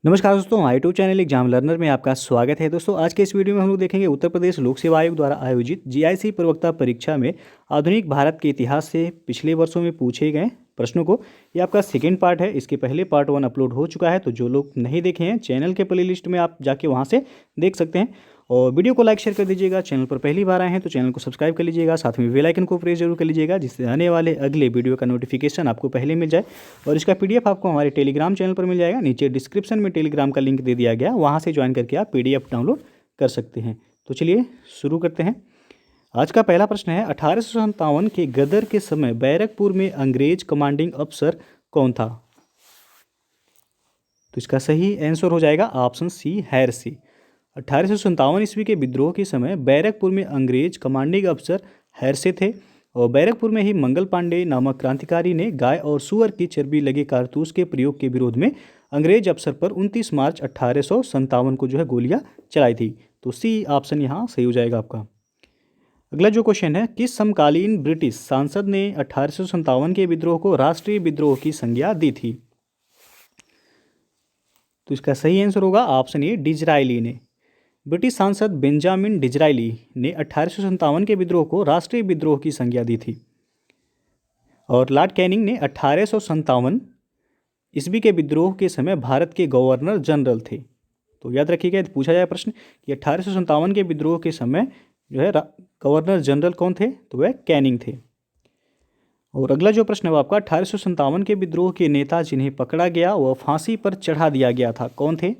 नमस्कार दोस्तों, हमारे यूट्यूब चैनल एग्जाम लर्नर में आपका स्वागत है। दोस्तों, आज के इस वीडियो में हम लोग देखेंगे उत्तर प्रदेश लोक सेवा आयोग द्वारा आयोजित जीआईसी प्रवक्ता परीक्षा में आधुनिक भारत के इतिहास से पिछले वर्षों में पूछे गए प्रश्नों को। ये आपका सेकेंड पार्ट है। इसके पहले पार्ट 1 अपलोड हो चुका है, तो जो लोग नहीं देखे हैं चैनल के प्लेलिस्ट में आप जाके वहाँ से देख सकते हैं। और वीडियो को लाइक शेयर कर दीजिएगा। चैनल पर पहली बार आए हैं तो चैनल को सब्सक्राइब कर लीजिएगा, साथ में बेल आइकन को प्रेस जरूर कर लीजिएगा, जिससे आने वाले अगले वीडियो का नोटिफिकेशन आपको पहले मिल जाए। और इसका पीडीएफ आपको हमारे टेलीग्राम चैनल पर मिल जाएगा। नीचे डिस्क्रिप्शन में टेलीग्राम का लिंक दे दिया गया, वहाँ से ज्वाइन करके आप पीडीएफ डाउनलोड कर सकते हैं। तो चलिए शुरू करते हैं। आज का पहला प्रश्न है, 1857 के गदर के समय बैरकपुर में अंग्रेज कमांडिंग अफसर कौन था? तो इसका सही आंसर हो जाएगा ऑप्शन सी, हैरसी। 1857 ईस्वी के विद्रोह के समय बैरकपुर में अंग्रेज कमांडिंग अफसर हैरसे थे। और बैरकपुर में ही मंगल पांडे नामक क्रांतिकारी ने गाय और सुअर की चर्बी लगे कारतूस के प्रयोग के विरोध में अंग्रेज अफसर पर 29 मार्च 1857 को गोलियां चलाई थी। तो सी ऑप्शन यहाँ सही हो जाएगा आपका। अगला जो क्वेश्चन है, किस समकालीन ब्रिटिश सांसद ने 1857 के विद्रोह को राष्ट्रीय विद्रोह की संज्ञा दी थी? तो इसका सही आंसर होगा ऑप्शन ए, डिजरायली ने। ब्रिटिश सांसद बेंजामिन डिजरायली ने 1857 के विद्रोह को राष्ट्रीय विद्रोह की संज्ञा दी थी। और लॉर्ड कैनिंग ने 1857 ईस्वी के विद्रोह के समय भारत के गवर्नर जनरल थे। तो याद रखिएगा, पूछा जाए प्रश्न कि 1857 के विद्रोह के समय गवर्नर जनरल कौन थे, तो वह कैनिंग थे। और अगला जो प्रश्न है आपका, 1857 के विद्रोह के नेता जिन्हें पकड़ा गया वह फांसी पर चढ़ा दिया गया था, कौन थे?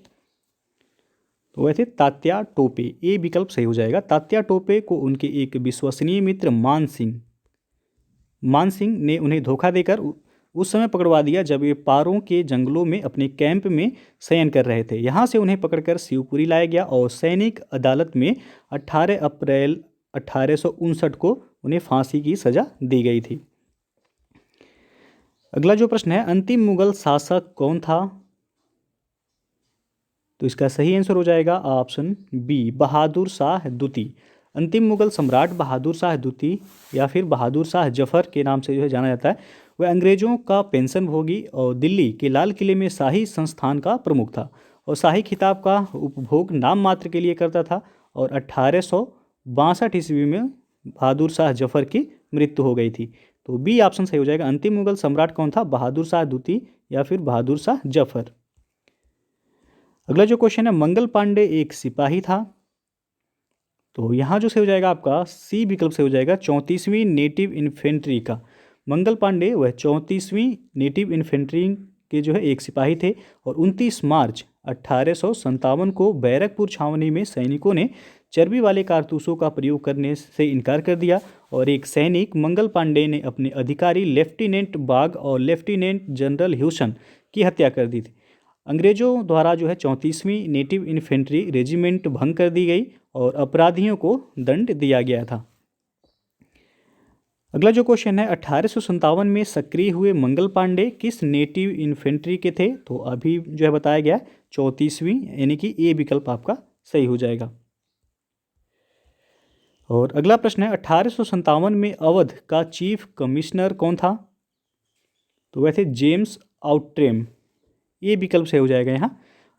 तो वह थे तात्या टोपे। ए विकल्प सही हो जाएगा। तात्या टोपे को उनके एक विश्वसनीय मित्र मान सिंह ने उन्हें धोखा देकर उस समय पकड़वा दिया जब वे पारों के जंगलों में अपने कैंप में शयन कर रहे थे। यहाँ से उन्हें पकड़कर शिवपुरी लाया गया और सैनिक अदालत में 18 अप्रैल 1859 को उन्हें फांसी की सजा दी गई थी। अगला जो प्रश्न है, अंतिम मुगल शासक कौन था? तो इसका सही आंसर हो जाएगा ऑप्शन बी, बहादुर शाह द्वितीय। अंतिम मुगल सम्राट बहादुर शाह द्वितीय या फिर बहादुर शाह जफर के नाम से जाना जाता है। वह अंग्रेजों का पेंशन भोगी और दिल्ली के लाल किले में शाही संस्थान का प्रमुख था और शाही खिताब का उपभोग नाम मात्र के लिए करता था। और 1862 ईस्वी में बहादुर शाह जफर की मृत्यु हो गई थी। तो बी ऑप्शन सही हो जाएगा। अंतिम मुगल सम्राट कौन था? बहादुर शाह द्वितीय या फिर बहादुर शाह जफर। अगला जो क्वेश्चन है, मंगल पांडे एक सिपाही था। तो यहाँ जो सही हो जाएगा आपका सी विकल्प से हो जाएगा, 34वीं नेटिव इन्फेंट्री का। मंगल पांडे वह 34वीं नेटिव इन्फेंट्री के एक सिपाही थे। और 29 मार्च 1857 को बैरकपुर छावनी में सैनिकों ने चर्बी वाले कारतूसों का प्रयोग करने से इनकार कर दिया और एक सैनिक मंगल पांडे ने अपने अधिकारी लेफ्टिनेंट बाग और लेफ्टिनेंट जनरल ह्यूसन की हत्या कर दी थी। अंग्रेजों द्वारा 34वीं नेटिव इन्फेंट्री रेजिमेंट भंग कर दी गई और अपराधियों को दंड दिया गया था। अगला जो क्वेश्चन है, 1857 में सक्रिय हुए मंगल पांडे किस नेटिव इन्फेंट्री के थे? तो अभी बताया गया 34वीं, यानी कि ए विकल्प आपका सही हो जाएगा। और अगला प्रश्न है, 1857 में अवध का चीफ कमिश्नर कौन था? तो वह थे जेम्स आउट्रेम। ये विकल्प सही हो जाएगा यहाँ।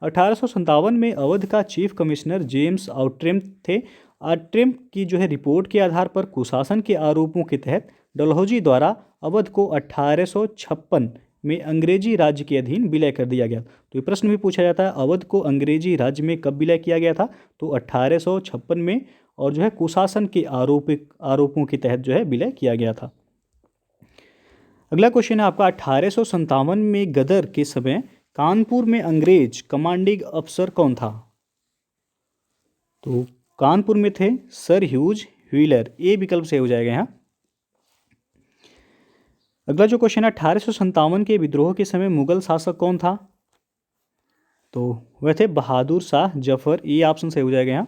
1857 में अवध का चीफ कमिश्नर जेम्स आउट्रेम थे। आउट्रेम की रिपोर्ट के आधार पर कुशासन के आरोपों के तहत डलहौजी द्वारा अवध को 1856 में अंग्रेजी राज्य के अधीन विलय कर दिया गया। तो ये प्रश्न भी पूछा जाता है, अवध को अंग्रेजी राज्य में कब विलय किया गया था? तो 1856 में, और कुशासन के आरोपों के तहत विलय किया गया था। अगला क्वेश्चन है आपका, 1857 में गदर के समय कानपुर में अंग्रेज कमांडिंग अफसर कौन था? तो कानपुर में थे सर ह्यूज व्हीलर। ए विकल्प से हो जाएगा यहाँ। अगला जो क्वेश्चन है, 1857 के विद्रोह के समय मुगल शासक कौन था? तो वह थे बहादुर शाह जफर। ए ऑप्शन से हो जाएगा यहाँ।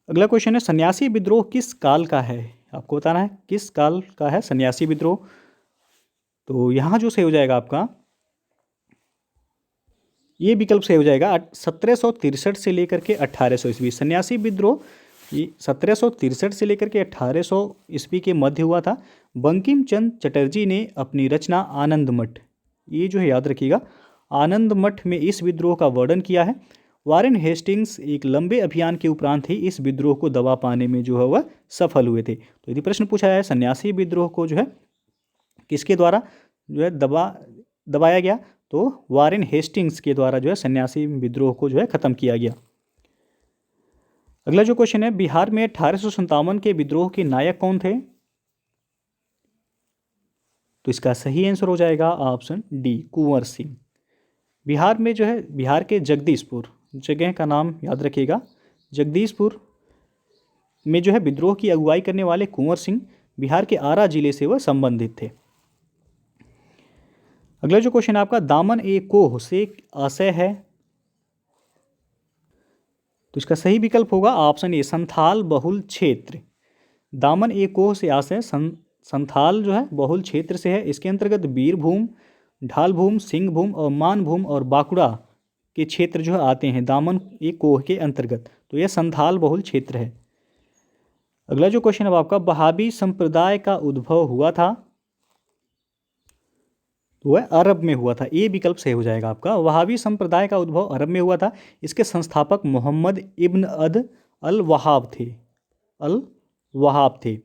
अगला क्वेश्चन है, सन्यासी विद्रोह किस काल का है? आपको बताना है किस काल का है सन्यासी विद्रोह। तो यहाँ जो सही हो जाएगा आपका ये विकल्प सही हो जाएगा 1763 से लेकर के 1800 ईस्वी। सन्यासी विद्रोह ये 1763 से लेकर के 1800 ईस्वी के मध्य हुआ था। बंकिम चंद्र चटर्जी ने अपनी रचना आनंद मठ, ये याद रखिएगा, आनंद मठ में इस विद्रोह का वर्णन किया है। वारेन हेस्टिंग्स एक लंबे अभियान के उपरांत ही इस विद्रोह को दबा पाने में जो है वह सफल हुए थे। तो यदि प्रश्न पूछा जाए सन्यासी विद्रोह को जो है किसके द्वारा जो है दबाया गया, तो वारेन हेस्टिंग्स के द्वारा जो है सन्यासी विद्रोह को जो है खत्म किया गया। अगला जो क्वेश्चन है, बिहार में 1857 के विद्रोह के नायक कौन थे? तो इसका सही आंसर हो जाएगा ऑप्शन डी, कुंवर सिंह। बिहार में जो है, बिहार के जगदीशपुर जगह का नाम याद रखिएगा, जगदीशपुर में जो है विद्रोह की अगुवाई करने वाले कुंवर सिंह बिहार के आरा जिले से वह संबंधित थे। अगला जो क्वेश्चन है आपका, दामन ए कोह से आशय है? तो इसका सही विकल्प होगा ऑप्शन ए, संथाल बहुल क्षेत्र। दामन ए कोह से आशय संथाल जो है बहुल क्षेत्र से है। इसके अंतर्गत बीरभूम, ढालभूम, सिंहभूम और मानभूम और बांकुड़ा के क्षेत्र जो है आते हैं दामन ए कोह के अंतर्गत। तो यह संथाल बहुल क्षेत्र है। अगला जो क्वेश्चन है आपका, वहाबी संप्रदाय का उद्भव हुआ था? तो वह अरब में हुआ था। ये विकल्प सही हो जाएगा आपका। वहाबी संप्रदाय का उद्भव अरब में हुआ था। इसके संस्थापक मोहम्मद इब्न अद अल वहाब थे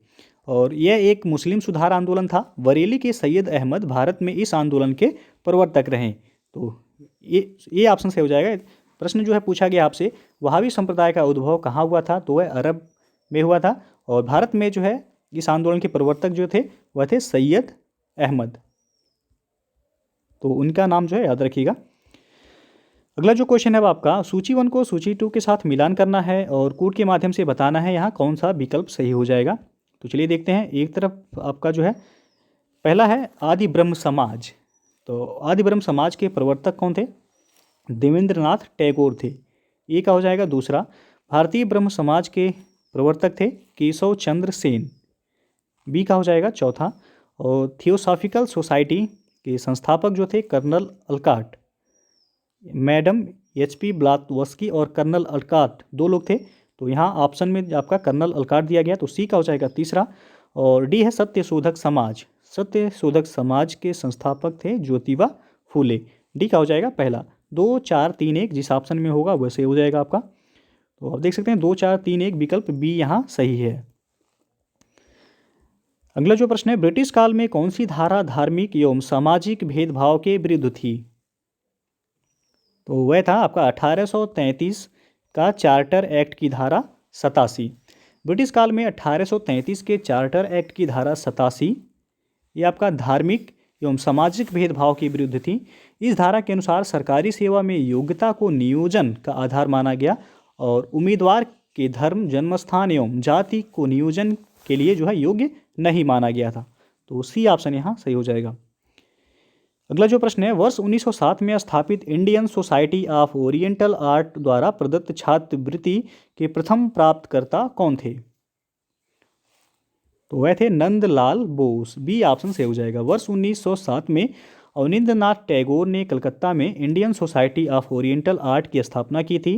और यह एक मुस्लिम सुधार आंदोलन था। बरेली के सैयद अहमद भारत में इस आंदोलन के प्रवर्तक रहे। तो ये ऑप्शन सही हो जाएगा। प्रश्न जो है पूछा गया आपसे, वहाबी संप्रदाय का उद्भव कहाँ हुआ था? तो वह अरब में हुआ था और भारत में जो है इस आंदोलन के प्रवर्तक जो थे वह थे सैयद अहमद। तो उनका नाम जो है याद रखिएगा। अगला जो क्वेश्चन है वो आपका, सूची 1 को सूची 2 के साथ मिलान करना है और कूट के माध्यम से बताना है यहाँ कौन सा विकल्प सही हो जाएगा। तो चलिए देखते हैं। एक तरफ आपका जो है पहला है आदि ब्रह्म समाज। तो आदि ब्रह्म समाज के प्रवर्तक कौन थे? देवेंद्रनाथ टैगोर थे। ये का हो जाएगा दूसरा। भारतीय ब्रह्म समाज के प्रवर्तक थे केशव चंद्र सेन। बी का हो जाएगा चौथा। और थियोसॉफिकल सोसाइटी के संस्थापक जो थे colonel Olcott, madam HP Blavatsky और कर्नल अलकाट 2 लोग थे। तो यहाँ ऑप्शन में आपका कर्नल अलकाट दिया गया। तो सी का हो जाएगा तीसरा। और डी है सत्यशोधक समाज। सत्यशोधक समाज के संस्थापक थे ज्योतिबा फूले। डी का हो जाएगा पहला। 2, 4, 3, 1 जिस ऑप्शन में होगा वैसे हो जाएगा आपका। तो आप देख सकते हैं 2, 4, 3, 1 विकल्प बी यहाँ सही है। अगला जो प्रश्न है, ब्रिटिश काल में कौन सी धारा धार्मिक एवं सामाजिक भेदभाव के विरुद्ध थी? तो वह था आपका 1833 का चार्टर एक्ट की धारा 87। ब्रिटिश काल में 1833 के चार्टर एक्ट की धारा 87 ये आपका धार्मिक एवं सामाजिक भेदभाव के विरुद्ध थी। इस धारा के अनुसार सरकारी सेवा में योग्यता को नियोजन का आधार माना गया और उम्मीदवार के धर्म, जन्मस्थान एवं जाति को नियोजन के लिए जो है योग्य नहीं माना गया था। तो सी ऑप्शन यहाँ सही हो जाएगा। अगला जो प्रश्न है, वर्ष 1907 में स्थापित Indian society of oriental art द्वारा प्रदत्त छात्रवृत्ति के प्रथम प्राप्तकर्ता कौन थे? तो वह थे नंदलाल बोस। बी ऑप्शन सही हो जाएगा। वर्ष 1907 में अवनींद्रनाथ टैगोर ने कलकत्ता में Indian society of oriental art की स्थापना की थी।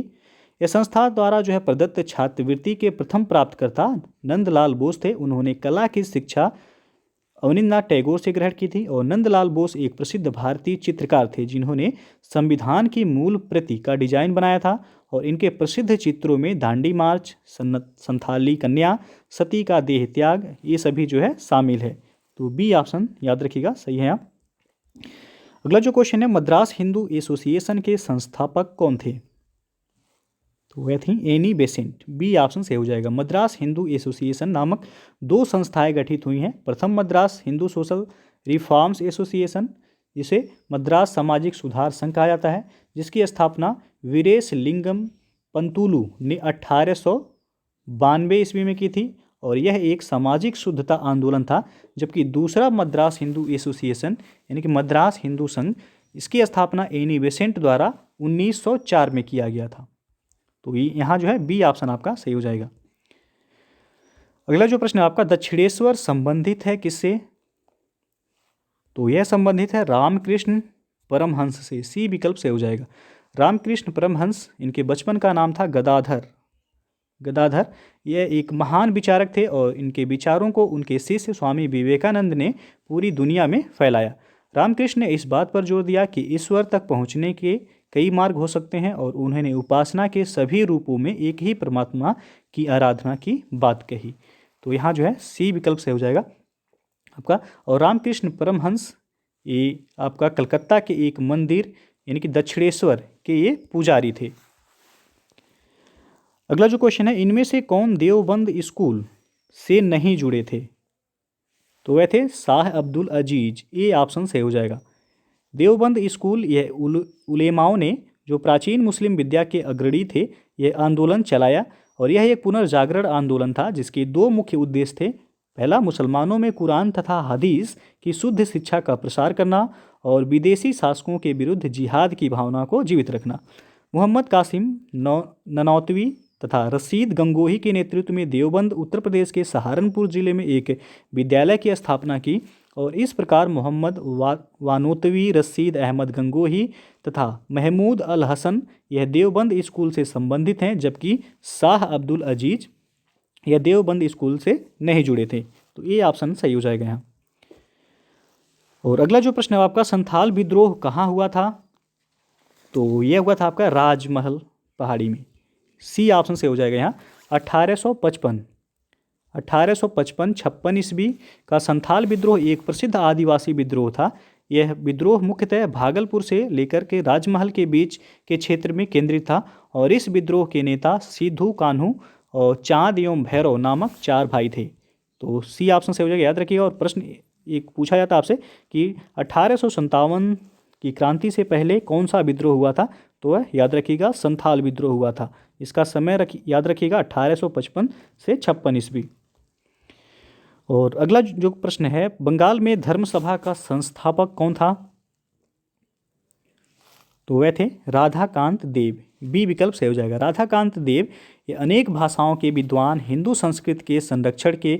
यह संस्था द्वारा जो है प्रदत्त छात्रवृत्ति के प्रथम प्राप्तकर्ता नंदलाल बोस थे। उन्होंने कला की शिक्षा अवनींद्रनाथ टैगोर से ग्रहण की थी और नंदलाल बोस एक प्रसिद्ध भारतीय चित्रकार थे जिन्होंने संविधान की मूल प्रति का डिजाइन बनाया था और इनके प्रसिद्ध चित्रों में दांडी मार्च, संथाली कन्या, सती का देह त्याग ये सभी जो है शामिल है। तो बी ऑप्शन याद रखिएगा सही है आप। अगला जो क्वेश्चन है, मद्रास हिंदू एसोसिएशन के संस्थापक कौन थे? तो वह थी एनी बेसेंट। बी ऑप्शन सही हो जाएगा। मद्रास हिंदू एसोसिएशन नामक 2 संस्थाएं गठित हुई हैं। प्रथम Madras Hindu social reforms association, जिसे मद्रास सामाजिक सुधार संघ कहा जाता है, जिसकी स्थापना वीरेश लिंगम पंतुलु ने 1892 ईस्वी में की थी और यह एक सामाजिक शुद्धता आंदोलन था। जबकि दूसरा मद्रास हिंदू एसोसिएशन यानी कि मद्रास हिंदू संघ, इसकी स्थापना एनी बेसेंट द्वारा 1904 में किया गया था। तो यहाँ जो है बी ऑप्शन आपका सही हो जाएगा। अगला जो प्रश्न है आपका, दक्षिणेश्वर संबंधित है किससे? तो यह संबंधित है रामकृष्ण परमहंस से। सी विकल्प से हो जाएगा। रामकृष्ण परमहंस, इनके बचपन का नाम था गदाधर। यह एक महान विचारक थे और इनके विचारों को उनके शिष्य स्वामी विवेकानंद ने पूरी दुनिया में फैलाया। रामकृष्ण ने इस बात पर जोर दिया कि ईश्वर तक पहुँचने के कई मार्ग हो सकते हैं और उन्होंने उपासना के सभी रूपों में एक ही परमात्मा की आराधना की बात कही। तो यहाँ जो है सी विकल्प से हो जाएगा आपका। और रामकृष्ण परमहंस ये आपका कलकत्ता के एक मंदिर यानी कि दक्षिणेश्वर के ये पुजारी थे। अगला जो क्वेश्चन है, इनमें से कौन देवबंद स्कूल से नहीं जुड़े थे? तो वह थे शाह अब्दुल अजीज। ये ऑप्शन से हो जाएगा। देवबंद स्कूल यह उलेमाओं ने जो प्राचीन मुस्लिम विद्या के अग्रणी थे यह आंदोलन चलाया और यह एक पुनर्जागरण आंदोलन था जिसके दो मुख्य उद्देश्य थे। पहला, मुसलमानों में कुरान तथा हदीस की शुद्ध शिक्षा का प्रसार करना और विदेशी शासकों के विरुद्ध जिहाद की भावना को जीवित रखना। मोहम्मद कासिम ननौतवी तथा रशीद गंगोही के नेतृत्व में देवबंद उत्तर प्रदेश के सहारनपुर जिले में एक विद्यालय की स्थापना की और इस प्रकार मोहम्मद वानोतवी, रशीद अहमद गंगोही तथा महमूद अल हसन यह देवबंद स्कूल से संबंधित हैं, जबकि शाह अब्दुल अजीज यह देवबंद स्कूल से नहीं जुड़े थे। तो ये ऑप्शन सही हो जाएगा यहाँ। और अगला जो प्रश्न है आपका, संथाल विद्रोह कहाँ हुआ था? तो यह हुआ था आपका राजमहल पहाड़ी में। सी ऑप्शन से हो जाएगा यहाँ। 1855 ईस्वी का संथाल विद्रोह एक प्रसिद्ध आदिवासी विद्रोह था। यह विद्रोह मुख्यतः भागलपुर से लेकर के राजमहल के बीच के क्षेत्र में केंद्रित था और इस विद्रोह के नेता सिद्धू कान्हू और चांद एवं भैरव नामक 4 भाई थे। तो सी ऑप्शन से हो जाएगा, याद रखिएगा। और प्रश्न एक पूछा जाता आपसे कि 1857 की क्रांति से पहले कौन सा विद्रोह हुआ था? तो वह याद रखिएगा संथाल विद्रोह हुआ था। इसका समय याद रखिएगा 1855 से 56 ईस्वी। और अगला जो प्रश्न है, बंगाल में धर्मसभा का संस्थापक कौन था? तो वह थे राधाकांत देव। बी विकल्प से हो जाएगा। राधाकांत देव ये अनेक भाषाओं के विद्वान, हिंदू संस्कृति के संरक्षण के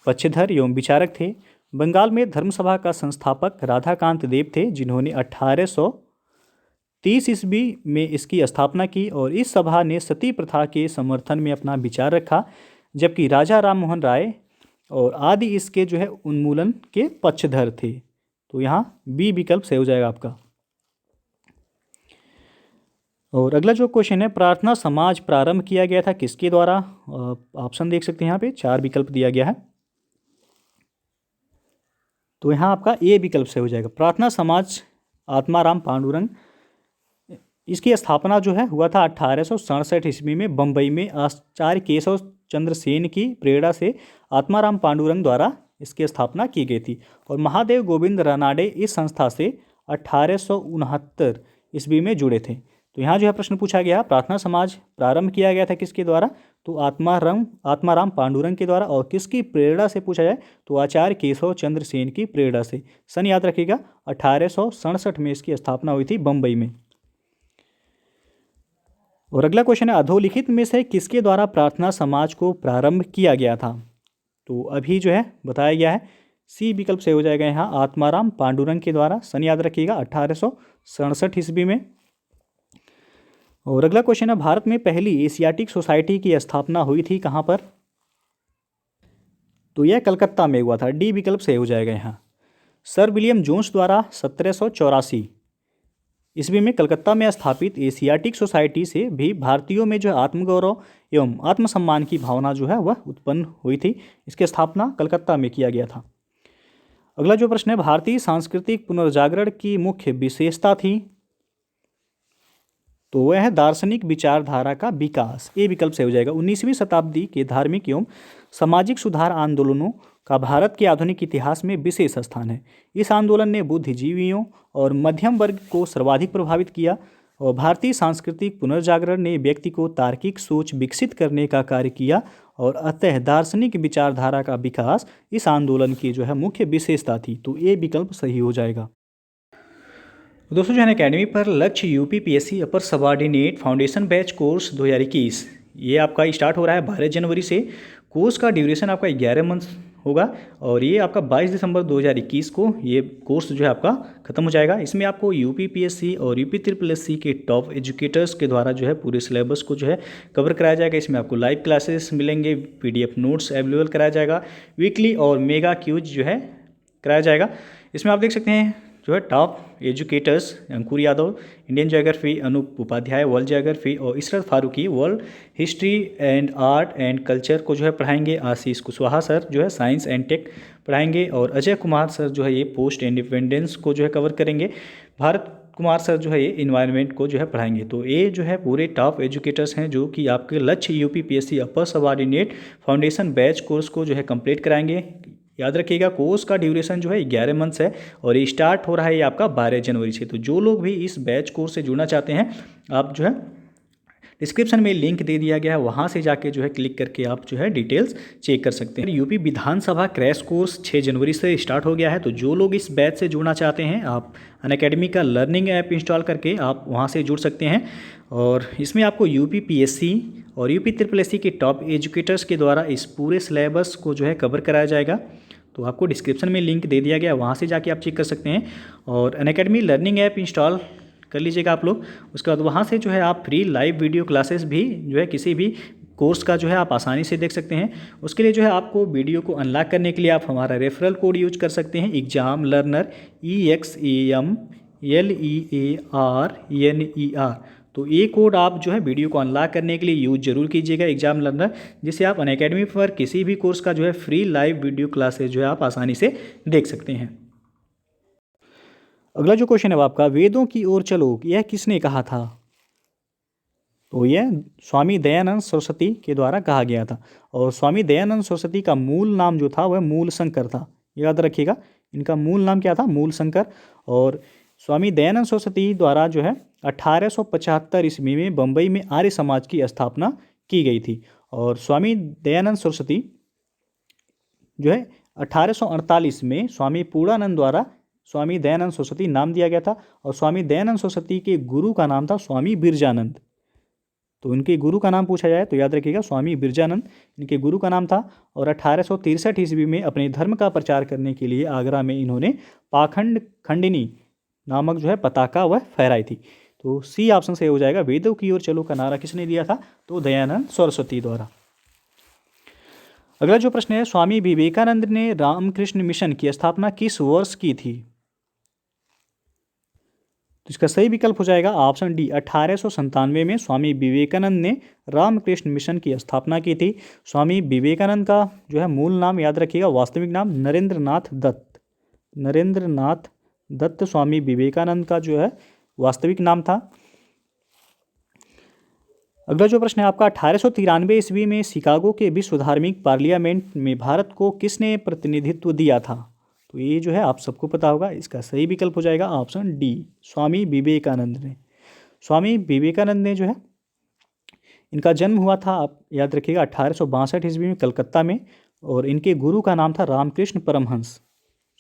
पक्षधर एवं विचारक थे। बंगाल में धर्मसभा का संस्थापक राधाकांत देव थे, जिन्होंने 1830 ईस्वी में इसकी स्थापना की और इस सभा ने सती प्रथा के समर्थन में अपना विचार रखा, जबकि राजा राम मोहन राय और आदि इसके जो है उन्मूलन के पक्षधर थे। तो यहाँ बी विकल्प से हो जाएगा आपका। और अगला जो क्वेश्चन है, प्रार्थना समाज प्रारंभ किया गया था किसके द्वारा? ऑप्शन देख सकते हैं यहाँ पे 4 विकल्प दिया गया है। तो यहाँ आपका ए विकल्प से हो जाएगा। प्रार्थना समाज आत्माराम पांडुरंग, इसकी स्थापना जो है हुआ था 1867 ईस्वी में बम्बई में आचार्य केशव चंद्र सेन की प्रेरणा से आत्माराम पांडुरंग द्वारा इसकी स्थापना की गई थी। और महादेव गोविंद रानाडे इस संस्था से 1869 ईस्वी में जुड़े थे। तो यहाँ जो है प्रश्न पूछा गया, प्रार्थना समाज प्रारंभ किया गया था किसके द्वारा? तो आत्माराम पांडुरंग के द्वारा। और किसकी प्रेरणा से पूछा जाए तो आचार्य केशव चंद्र सेन की प्रेरणा से। सन याद रखिएगा 1867 में इसकी स्थापना हुई थी बम्बई में। और अगला क्वेश्चन है, अधोलिखित में से किसके द्वारा प्रार्थना समाज को प्रारंभ किया गया था? तो अभी जो है बताया गया है, सी विकल्प से हो जाएगा यहाँ आत्माराम पांडुरंग के द्वारा। सन याद रखिएगा 1867 ईस्वी में। और अगला क्वेश्चन है, भारत में पहली एशियाटिक सोसाइटी की स्थापना हुई थी कहाँ पर? तो यह कलकत्ता में हुआ था। डी विकल्प से हो जाएगा यहाँ। सर विलियम जोन्स द्वारा 1784 ईस्वी में कलकत्ता में स्थापित एशियाटिक सोसाइटी से भी भारतीयों में जो आत्मगौरव एवं आत्मसम्मान की भावना जो है वह उत्पन्न हुई थी। इसकी स्थापना कलकत्ता में किया गया था। अगला जो प्रश्न है, भारतीय सांस्कृतिक पुनर्जागरण की मुख्य विशेषता थी? तो वह है दार्शनिक विचारधारा का विकास। ए विकल्प से हो जाएगा। 19वीं शताब्दी के धार्मिक एवं सामाजिक सुधार आंदोलनों का भारत के आधुनिक इतिहास में विशेष स्थान है। इस आंदोलन ने बुद्धिजीवियों और मध्यम वर्ग को सर्वाधिक प्रभावित किया और भारतीय सांस्कृतिक पुनर्जागरण ने व्यक्ति को तार्किक सोच विकसित करने का कार्य किया और अतः दार्शनिक विचारधारा का विकास इस आंदोलन की जो है मुख्य विशेषता थी। तो ए विकल्प सही हो जाएगा। दोस्तों जो है अकेडमी पर लक्ष्य यूपीपीएससी अपर सबऑर्डिनेट फाउंडेशन बैच कोर्स 2021 ये आपका स्टार्ट हो रहा है 12 जनवरी से। कोर्स का ड्यूरेशन आपका 11 मंथ होगा और ये आपका 22 दिसंबर 2021 को ये कोर्स जो है आपका खत्म हो जाएगा। इसमें आपको यूपीपीएससी और यूपीएससी के टॉप एजुकेटर्स के द्वारा जो है पूरे सिलेबस को जो है कवर कराया जाएगा। इसमें आपको लाइव क्लासेस मिलेंगे, पीडीएफ नोट्स अवेलेबल कराया जाएगा, वीकली और मेगा क्यूज जो है कराया जाएगा। इसमें आप देख सकते हैं जो है top educators Ankur Yadav, Indian geography Anoop Upadhyay world geography, और Ishrat Farooqui world history and art and culture को जो है पढ़ाएंगे। आशीष कुशवाहा सर जो है साइंस एंड टेक पढ़ाएंगे, और अजय कुमार सर जो है ये पोस्ट इंडिपेंडेंस को जो है कवर करेंगे। भारत कुमार सर जो है ये इन्वायरमेंट को जो है पढ़ाएंगे। तो ये जो है पूरे टॉप एजुकेटर्स हैं जो कि आपके लक्ष्य यूपीपीएससी अपर सबऑर्डिनेट फाउंडेशन बैच कोर्स को जो है कंप्लीट कराएंगे। याद रखिएगा कोर्स का ड्यूरेशन जो है 11 मंथ्स है, और ये स्टार्ट हो रहा है ये आपका 12 जनवरी से। तो जो लोग भी इस बैच कोर्स से जुड़ना चाहते हैं, आप जो है डिस्क्रिप्शन में लिंक दे दिया गया है, वहाँ से जाके जो है क्लिक करके आप जो है डिटेल्स चेक कर सकते हैं। यूपी विधानसभा क्रैश कोर्स 6 जनवरी से स्टार्ट हो गया है। तो जो लोग इस बैच से जुड़ना चाहते हैं, आप अनअकैडमी का लर्निंग ऐप इंस्टॉल करके आप वहाँ से जुड़ सकते हैं। और इसमें आपको यूपीपीएससी और यूपीएससी के टॉप एजुकेटर्स के द्वारा इस पूरे सिलेबस को जो है कवर कराया जाएगा। तो आपको डिस्क्रिप्शन में लिंक दे दिया गया है, वहाँ से जाके आप चेक कर सकते हैं। और अनअकैडमी लर्निंग ऐप इंस्टॉल कर लीजिएगा आप लोग। उसके बाद वहाँ से जो है आप फ्री लाइव वीडियो क्लासेस भी जो है किसी भी कोर्स का जो है आप आसानी से देख सकते हैं। उसके लिए जो है आपको वीडियो को अनलॉक करने के लिए आप हमारा रेफरल कोड यूज कर सकते हैं, एग्जाम लर्नर EXAMLEARNER। तो ये कोड आप जो है वीडियो को अनलॉक करने के लिए यूज जरूर कीजिएगा, एग्जाम लर्नर, जिससे आप अनअकैडमी पर किसी भी कोर्स का जो है फ्री लाइव वीडियो क्लासेस जो है आप आसानी से देख सकते हैं। अगला जो क्वेश्चन है वो आपका, वेदों की ओर चलो यह किसने कहा था? तो यह स्वामी दयानंद सरस्वती के द्वारा कहा गया था। और स्वामी दयानंद सरस्वती का मूल नाम जो था वह मूल शंकर था। याद रखिएगा इनका मूल नाम क्या था? मूल शंकर। और स्वामी दयानंद सरस्वती द्वारा जो है 1875 ईस्वी में बम्बई में आर्य समाज की स्थापना की गई थी। और स्वामी दयानंद सरस्वती जो है 1848 में स्वामी पूर्णानंद द्वारा स्वामी दयानंद सरस्वती नाम दिया गया था। और स्वामी दयानंद सरस्वती के गुरु का नाम था स्वामी बिरजानंद। तो इनके गुरु का नाम पूछा जाए तो याद रखिएगा स्वामी बिरजानंद इनके गुरु का नाम था। और 1863 ईस्वी में अपने धर्म का प्रचार करने के लिए आगरा में इन्होंने पाखंड खंडिनी नामक जो है पताका वह फहराई थी। तो सी ऑप्शन से हो जाएगा। वेदों की ओर चलो का नारा किसने दिया था? तो दयानंद सरस्वती द्वारा। अगला जो प्रश्न है, स्वामी विवेकानंद ने रामकृष्ण मिशन की स्थापना किस वर्ष की थी? तो इसका सही विकल्प हो जाएगा ऑप्शन डी, 1897 में स्वामी विवेकानंद ने रामकृष्ण मिशन की स्थापना की थी। स्वामी विवेकानंद का जो है मूल नाम याद रखिएगा, वास्तविक नाम नरेंद्रनाथ दत्त। नरेंद्रनाथ दत्त स्वामी विवेकानंद का जो है वास्तविक नाम था। अगला जो प्रश्न है आपका, 1893 ईस्वी में शिकागो के विश्व धार्मिक पार्लियामेंट में भारत को किसने प्रतिनिधित्व दिया था? तो ये जो है आप सबको पता होगा। इसका सही विकल्प हो जाएगा ऑप्शन डी, स्वामी विवेकानंद ने। स्वामी विवेकानंद ने जो है इनका जन्म हुआ था, आप याद रखिएगा, 1862 ईस्वी में कलकत्ता में। और इनके गुरु का नाम था रामकृष्ण परमहंस।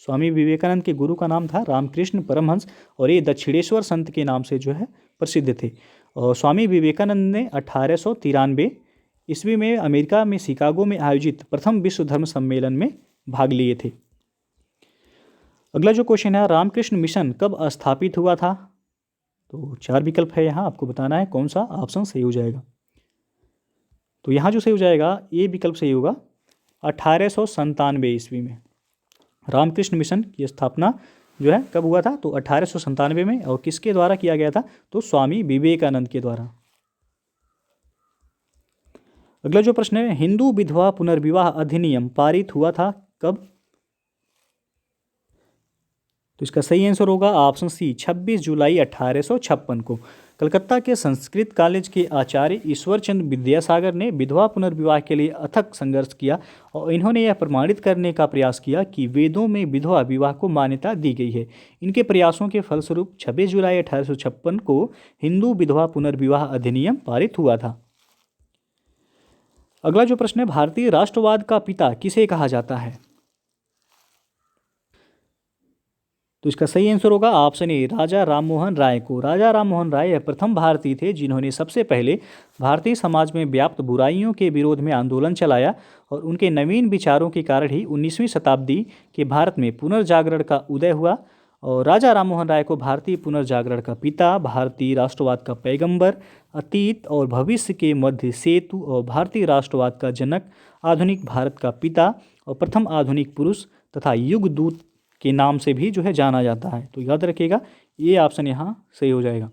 स्वामी विवेकानंद के गुरु का नाम था रामकृष्ण परमहंस, और ये दक्षिणेश्वर संत के नाम से जो है प्रसिद्ध थे। और स्वामी विवेकानंद ने 1893 ईस्वी में अमेरिका में शिकागो में आयोजित प्रथम विश्व धर्म सम्मेलन में भाग लिए थे। अगला जो क्वेश्चन है, रामकृष्ण मिशन कब स्थापित हुआ था? तो 4 विकल्प है, यहाँ आपको बताना है कौन सा ऑप्शन सही हो जाएगा। तो यहाँ जो सही हो जाएगा ये विकल्प सही होगा, 1897 ईस्वी में रामकृष्ण मिशन की स्थापना जो है कब हुआ था? तो 1897 में। और किसके द्वारा किया गया था? तो स्वामी विवेकानंद के द्वारा। अगला जो प्रश्न है, हिंदू विधवा पुनर्विवाह अधिनियम पारित हुआ था कब? तो इसका सही आंसर होगा ऑप्शन सी, 26 जुलाई 1856 को। कलकत्ता के संस्कृत कॉलेज के आचार्य ईश्वरचंद विद्यासागर ने विधवा पुनर्विवाह के लिए अथक संघर्ष किया, और इन्होंने यह प्रमाणित करने का प्रयास किया कि वेदों में विधवा विवाह को मान्यता दी गई है। इनके प्रयासों के फलस्वरूप 26 जुलाई 1856 को हिंदू विधवा पुनर्विवाह अधिनियम पारित हुआ था। अगला जो प्रश्न है, भारतीय राष्ट्रवाद का पिता किसे कहा जाता है? तो इसका सही आंसर होगा ऑप्शन ए, राजा राममोहन राय को। राजा राममोहन राय प्रथम भारतीय थे जिन्होंने सबसे पहले भारतीय समाज में व्याप्त बुराइयों के विरोध में आंदोलन चलाया, और उनके नवीन विचारों के कारण ही 19वीं शताब्दी के भारत में पुनर्जागरण का उदय हुआ। और राजा राममोहन राय को भारतीय पुनर्जागरण का पिता, भारतीय राष्ट्रवाद का पैगंबर, अतीत और भविष्य के मध्य सेतु और भारतीय राष्ट्रवाद का जनक, आधुनिक भारत का पिता और प्रथम आधुनिक पुरुष तथा युग दूत के नाम से भी जो है जाना जाता है। तो याद रखिएगा, ये ऑप्शन यहाँ सही हो जाएगा।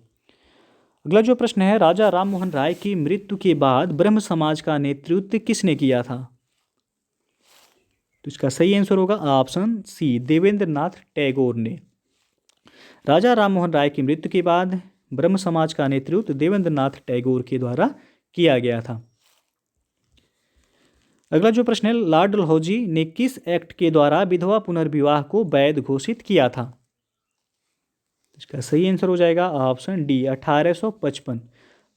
अगला जो प्रश्न है, राजा राम मोहन राय की मृत्यु के बाद ब्रह्म समाज का नेतृत्व किसने किया था? तो इसका सही आंसर होगा ऑप्शन सी, देवेंद्र नाथ टैगोर ने। राजा राम मोहन राय की मृत्यु के बाद ब्रह्म समाज का नेतृत्व देवेंद्र नाथ टैगोर के द्वारा किया गया था। अगला जो प्रश्न है, लॉर्ड डलहौजी ने किस एक्ट के द्वारा विधवा पुनर्विवाह को वैध घोषित किया था? इसका सही आंसर हो जाएगा ऑप्शन डी, 1855।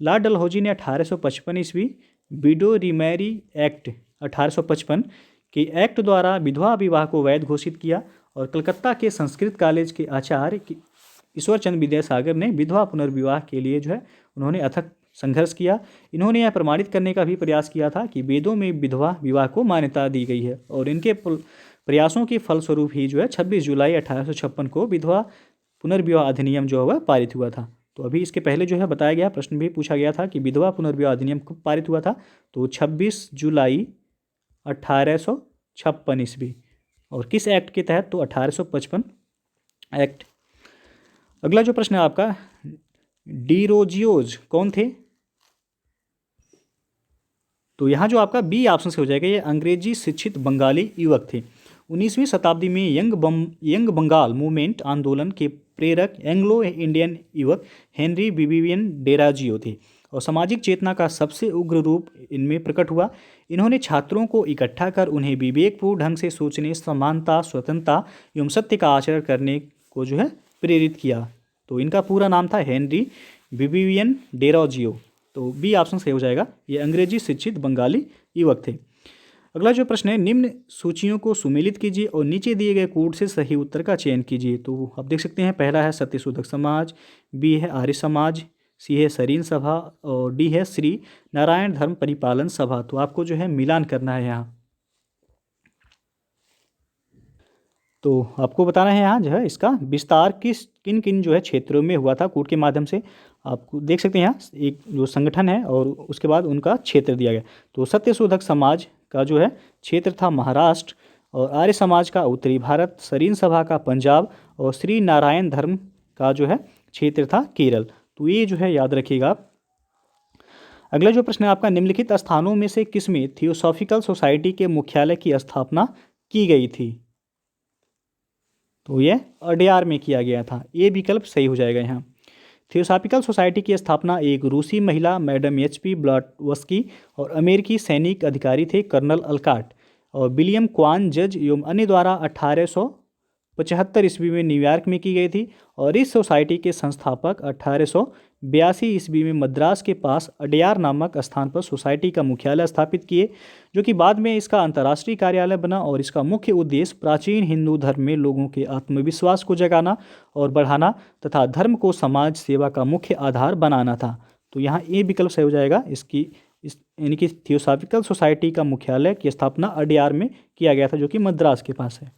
लॉर्ड डलहौजी ने 1855 ईस्वी विडो रीमैरी एक्ट 1855 के एक्ट द्वारा विधवा विवाह को वैध घोषित किया और कलकत्ता के संस्कृत कॉलेज के आचार्य ईश्वर चंद्र विद्यासागर ने विधवा पुनर्विवाह के लिए जो है उन्होंने अथक संघर्ष किया। इन्होंने यह प्रमाणित करने का भी प्रयास किया था कि वेदों में विधवा विवाह को मान्यता दी गई है और इनके प्रयासों के फलस्वरूप ही जो है 26 जुलाई 1856 को विधवा पुनर्विवाह अधिनियम जो है पारित हुआ था। तो अभी इसके पहले जो है बताया गया, प्रश्न भी पूछा गया था कि विधवा पुनर्विवाह अधिनियम कब पारित हुआ था, तो 26 जुलाई 1856 ईस्वी। और किस एक्ट के तहत, तो 1855 एक्ट। अगला जो प्रश्न है आपका, डिरोजियोज कौन थे? तो यहाँ जो आपका बी ऑप्शन से हो जाएगा, ये अंग्रेजी शिक्षित बंगाली युवक थे। 19वीं शताब्दी में यंग बंगाल मूवमेंट आंदोलन के प्रेरक एंग्लो इंडियन युवक हेनरी विवियन डेरोजियो थे और सामाजिक चेतना का सबसे उग्र रूप इनमें प्रकट हुआ। इन्होंने छात्रों को इकट्ठा कर उन्हें विवेकपूर्ण ढंग से सोचने, समानता, स्वतंत्रता एवं सत्य का आचरण करने को जो है प्रेरित किया। तो इनका पूरा नाम था हेनरी विवियन डेरोजियो। तो बी ऑप्शन सही हो जाएगा, ये अंग्रेजी शिक्षित बंगाली युवक थे। अगला जो प्रश्न है, निम्न सूचियों को सुमेलित कीजिए और नीचे दिए गए कोड से सही उत्तर का चयन कीजिए। तो आप देख सकते हैं, पहला है सत्यशोधक समाज, बी है आर्य समाज, सी है सरीन सभा और डी है श्री नारायण धर्म परिपालन सभा। तो आपको जो है मिलान करना है यहाँ। तो आपको बताना है यहाँ जो है इसका विस्तार किन किन जो है क्षेत्रों में हुआ था कोड के माध्यम से। आपको देख सकते हैं यहाँ एक जो संगठन है और उसके बाद उनका क्षेत्र दिया गया। तो सत्यशोधक समाज का जो है क्षेत्र था महाराष्ट्र और आर्य समाज का उत्तरी भारत, सरीन सभा का पंजाब और श्री नारायण धर्म का जो है क्षेत्र था केरल। तो ये जो है याद रखिएगा आप। अगला जो प्रश्न है आपका, निम्नलिखित स्थानों में से किसमें थियोसॉफिकल सोसाइटी के मुख्यालय की स्थापना की गई थी? तो ये अड्यार में किया गया था। ये विकल्प सही हो जाएगा यहाँ। थियोसॉफिकल सोसाइटी की स्थापना एक रूसी महिला मैडम एच.पी. ब्लॉटवस्की और अमेरिकी सैनिक अधिकारी थे कर्नल अल्काट और विलियम क्वान जज एवं अन्य द्वारा 1875 ईस्वी में न्यूयॉर्क में की गई थी। और इस सोसाइटी के संस्थापक 1882 ईस्वी में मद्रास के पास अड्यार नामक स्थान पर सोसाइटी का मुख्यालय स्थापित किए, जो कि बाद में इसका अंतर्राष्ट्रीय कार्यालय बना। और इसका मुख्य उद्देश्य प्राचीन हिंदू धर्म में लोगों के आत्मविश्वास को जगाना और बढ़ाना तथा धर्म को समाज सेवा का मुख्य आधार बनाना था। तो यहाँ ये विकल्प सही हो जाएगा। यानी कि थियोसॉफिकल सोसाइटी का मुख्यालय की स्थापना अड्यार में किया गया था, जो कि मद्रास के पास है।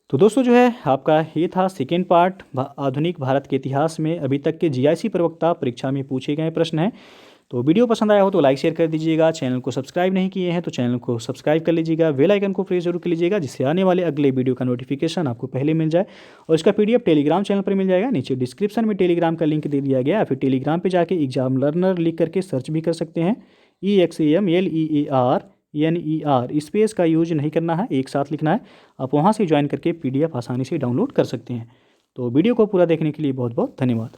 तो दोस्तों जो है आपका ये था सेकेंड पार्ट, आधुनिक भारत के इतिहास में अभी तक के जीआईसी प्रवक्ता परीक्षा में पूछे गए प्रश्न हैं। तो वीडियो पसंद आया हो तो लाइक शेयर कर दीजिएगा। चैनल को सब्सक्राइब नहीं किए हैं तो चैनल को सब्सक्राइब कर लीजिएगा। बेल आइकन को प्रेस जरूर कर लीजिएगा, जिससे आने वाले अगले वीडियो का नोटिफिकेशन आपको पहले मिल जाए। और इसका PDF टेलीग्राम चैनल पर मिल जाएगा। नीचे डिस्क्रिप्शन में टेलीग्राम का लिंक दे दिया गया, फिर टेलीग्राम पर जाके एग्जाम लर्नर लिख करके सर्च भी कर सकते हैं। EXAMLEARNER स्पेस का यूज नहीं करना है, एक साथ लिखना है। आप वहाँ से ज्वाइन करके PDF आसानी से डाउनलोड कर सकते हैं। तो वीडियो को पूरा देखने के लिए बहुत बहुत धन्यवाद।